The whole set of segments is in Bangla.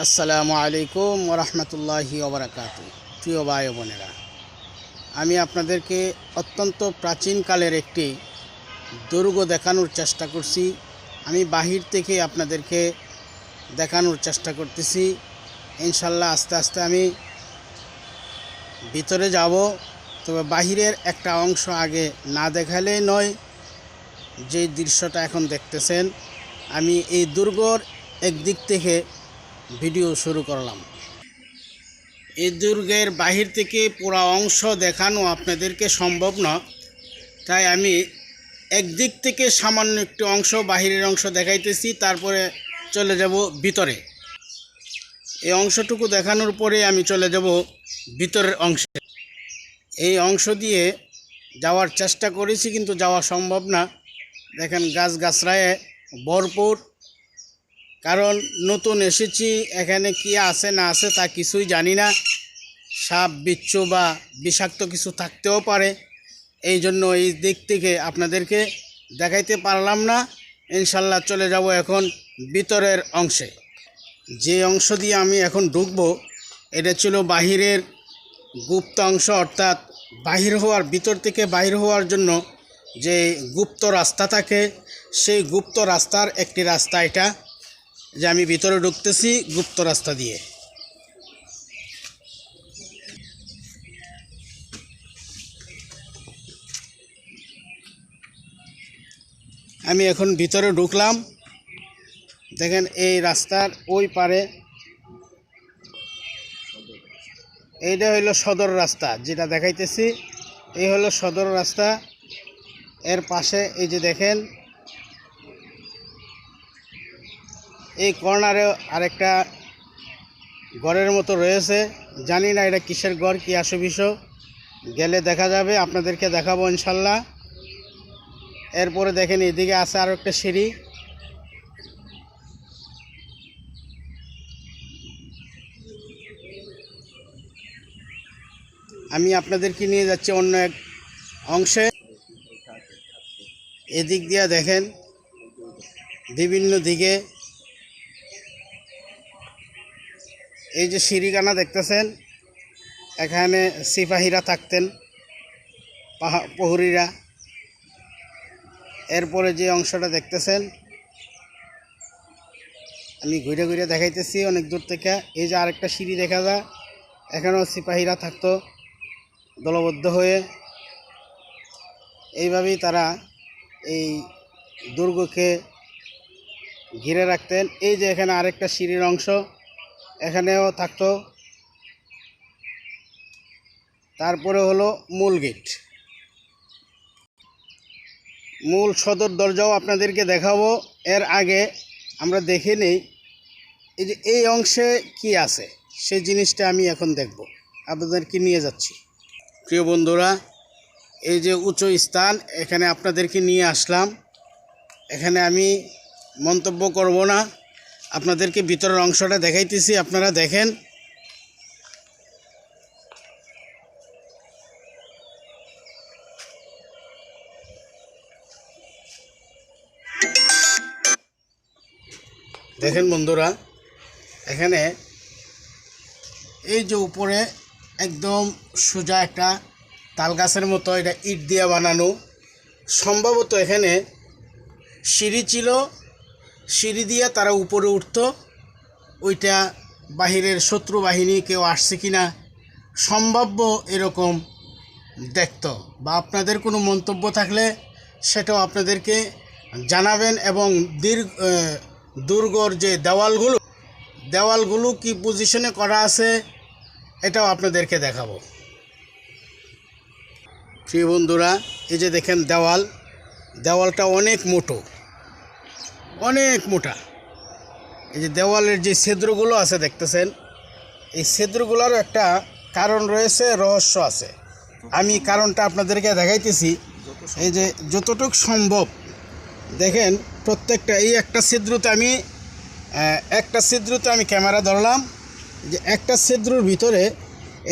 আসসালামু আলাইকুম ওরহমতুল্লাহি ওবরাকাতু। প্রিয় ভাই বোনেরা, আমি আপনাদেরকে অত্যন্ত প্রাচীনকালের একটি দুর্গ দেখানোর চেষ্টা করছি। আমি বাহির থেকে আপনাদেরকে দেখানোর চেষ্টা করতেছি। ইনশাল্লাহ আস্তে আস্তে আমি ভিতরে যাব, তবে বাহিরের একটা অংশ আগে না দেখালেই নয়। যে দৃশ্যটা এখন দেখতেছেন, আমি এই দুর্গর একদিক থেকে ভিডিও শুরু করলাম। এই দুর্গের বাহির থেকে পুরো অংশ দেখানো আপনাদেরকে সম্ভব না, তাই আমি একদিক থেকে সামান্য একটু অংশ, বাহিরের অংশ দেখাইতেছি, তারপরে চলে যাব ভিতরে। এই অংশটুকু দেখানোর পরে আমি চলে যাব ভিতরের অংশে। এই অংশ দিয়ে যাওয়ার চেষ্টা করেছি, কিন্তু যাওয়া সম্ভব না। দেখেন গাছগাছড়ায় ভরপুর, কারণ নতুন এসেছি, এখানে কি আছে না আছে তা কিছুই জানি না। সাপ বিচ্ছু বা বিষাক্ত কিছু থাকতেও পারে, এই জন্য এই দিক থেকে আপনাদেরকে দেখাইতে পারলাম না। ইনশাল্লাহ চলে যাব এখন ভিতরের অংশে। যে অংশ দিয়ে আমি এখন ঢুকবো, এটা ছিল বাহিরের গুপ্ত অংশ, অর্থাৎ বাহির হওয়ার, ভিতর থেকে বাহির হওয়ার জন্য যে গুপ্ত রাস্তা থাকে, সেই গুপ্ত রাস্তার একটি রাস্তা এটা, যে আমি ভিতরে ঢুকতেছি গুপ্ত রাস্তা দিয়ে। আমি এখন ভিতরে ঢুকলাম। দেখেন এই রাস্তার ওই পারে এইটা হইলো সদর রাস্তা, যেটা দেখাইতেছি এই হলো সদর রাস্তা। এর পাশে এই যে দেখেন, এই কর্নারে আরেকটা ঘরের মতো রয়েছে। জানি না এটা কিসের ঘর, কি আসবিষ, গেলে দেখা যাবে, আপনাদেরকে দেখাবো ইনশাল্লাহ। এরপরে দেখেন এদিকে আছে আরও একটা সিঁড়ি। আমি আপনাদেরকে নিয়ে যাচ্ছি অন্য এক অংশে। এদিক দিয়ে দেখেন বিভিন্ন দিকে এই যে সিঁড়িখানা দেখতেছেন, এখানে সিপাহীরা থাকতেন, প্রহরীরা। এরপরে যে অংশটা দেখতেছেন, আমি ঘুরে ঘুরে দেখাইতেছি অনেক দূর থেকে। এই যে আরেকটা সিঁড়ি দেখা যায়, এখানেও সিপাহীরা থাকতো দলবদ্ধ হয়ে। এইভাবেই তারা এই দুর্গকে ঘিরে রাখতেন। এই যে এখানে আরেকটা সিঁড়ির অংশ, এখানেও থাকতো। তারপরে হলো মূল গেট, মূল সদর দরজাও আপনাদেরকে দেখাবো। এর আগে আমরা দেখে নেই এই যে এই অংশে কি আছে, সেই জিনিসটা আমি এখন দেখব, আপনাদেরকে নিয়ে যাচ্ছি। প্রিয় বন্ধুরা, এই যে উঁচু স্থান, এখানে আপনাদেরকে নিয়ে আসলাম। এখানে আমি মন্তব্য করব না, আপনাদেরকে ভিতরের অংশটা দেখাইতেছি, আপনারা দেখেন। দেখেন বন্ধুরা, এখানে এই যে উপরে একদম সোজা একটা তাল গাছের মতো, এটা ইট দিয়ে বানানো। সম্ভবত এখানে সিঁড়ি ছিল, সিঁড়ি দিয়ে তারা উপরে উঠতো। ওইটা বাহিরের শত্রু বাহিনী কেউ আসছে কি না সম্ভাব্য এরকম দেখতো। বা আপনাদের কোনো মন্তব্য থাকলে সেটাও আপনাদেরকে জানাবেন। এবং দুর্গর যে দেওয়ালগুলো কি পজিশনে করা আছে, এটাও আপনাদেরকে দেখাবো। প্রিয় বন্ধুরা, এই যে দেখেন দেওয়ালটা অনেক মোটা। এই যে দেওয়ালের যে ছিদ্রগুলো আছে দেখতেছেন, এই ছিদ্রগুলোর একটা কারণ রয়েছে, রহস্য আছে। আমি কারণটা আপনাদেরকে দেখাইতেছি। এই যে যতটুকু সম্ভব দেখেন, প্রত্যেকটা এই একটা ছিদ্রতে আমি ক্যামেরা ধরলাম, যে একটা ছিদ্রর ভিতরে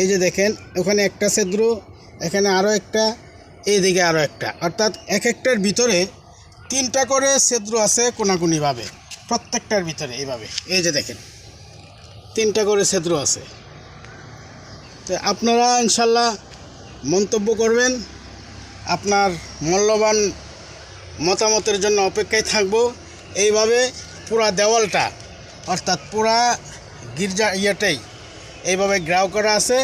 এই যে দেখেন, ওখানে একটা ছিদ্র, এখানে আরও একটা, এইদিকে আরও একটা, অর্থাৎ এক একটার ভিতরে 3টা করে ছিদ্র আছে কোনাকুনিভাবে, প্রত্যেকটার ভিতরে এইভাবে। এই যে দেখেন, 3টা করে ছিদ্র আছে। তো আপনারা ইনশাল্লাহ মন্তব্য করবেন, আপনার মূল্যবান মতামতের জন্য অপেক্ষায় থাকব। এইভাবে পুরা দেওয়ালটা অর্থাৎ পুরা গির্জা ইয়েটাই এইভাবে গ্রাউ করা আছে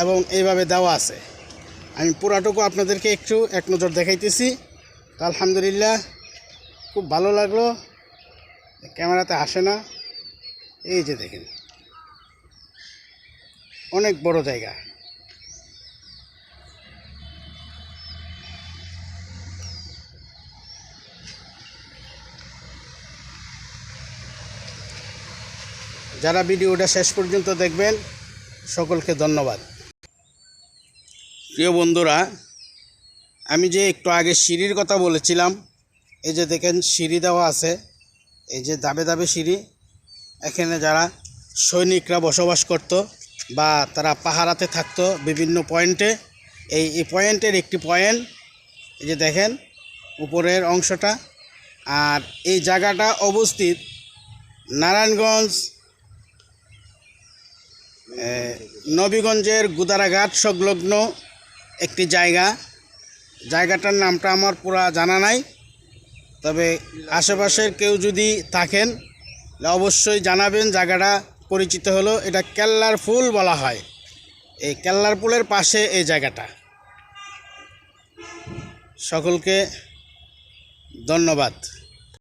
এবং এইভাবে দেওয়া আছে। আমি পুরাটুকু আপনাদেরকে একটু এক নজর দেখাইতেছি। তো আলহামদুলিল্লাহ খুব ভালো লাগলো, ক্যামেরাতে আসে না। এই যে দেখেন অনেক বড় জায়গা। যারা ভিডিওটা শেষ পর্যন্ত দেখবেন সকলকে ধন্যবাদ। প্রিয় বন্ধুরা, আমি যে একটু আগে সিঁড়ির কথা বলেছিলাম, এই যে দেখেন সিঁড়ি দেওয়া আছে, এই যে ধাপে ধাপে সিঁড়ি। এখানে যারা সৈনিকরা বসবাস করত বা তারা পাহারাতে থাকতো বিভিন্ন পয়েন্টে, এই পয়েন্টের একটি পয়েন্ট। এই যে দেখেন উপরের অংশটা। আর এই জায়গাটা অবস্থিত নারায়ণগঞ্জ নবীগঞ্জের গুদারাঘাট সংলগ্ন একটি জায়গাটার নামটা আমার পুরা জানা নাই। তবে আশেপাশের কেউ যদি থাকেন অবশ্যই জানাবেন। জায়গাটা পরিচিত হলো, এটা কেল্লার ফুল বলা হয়। এই কেল্লার ফুলের পাশে এই জায়গাটা। সকলকে ধন্যবাদ।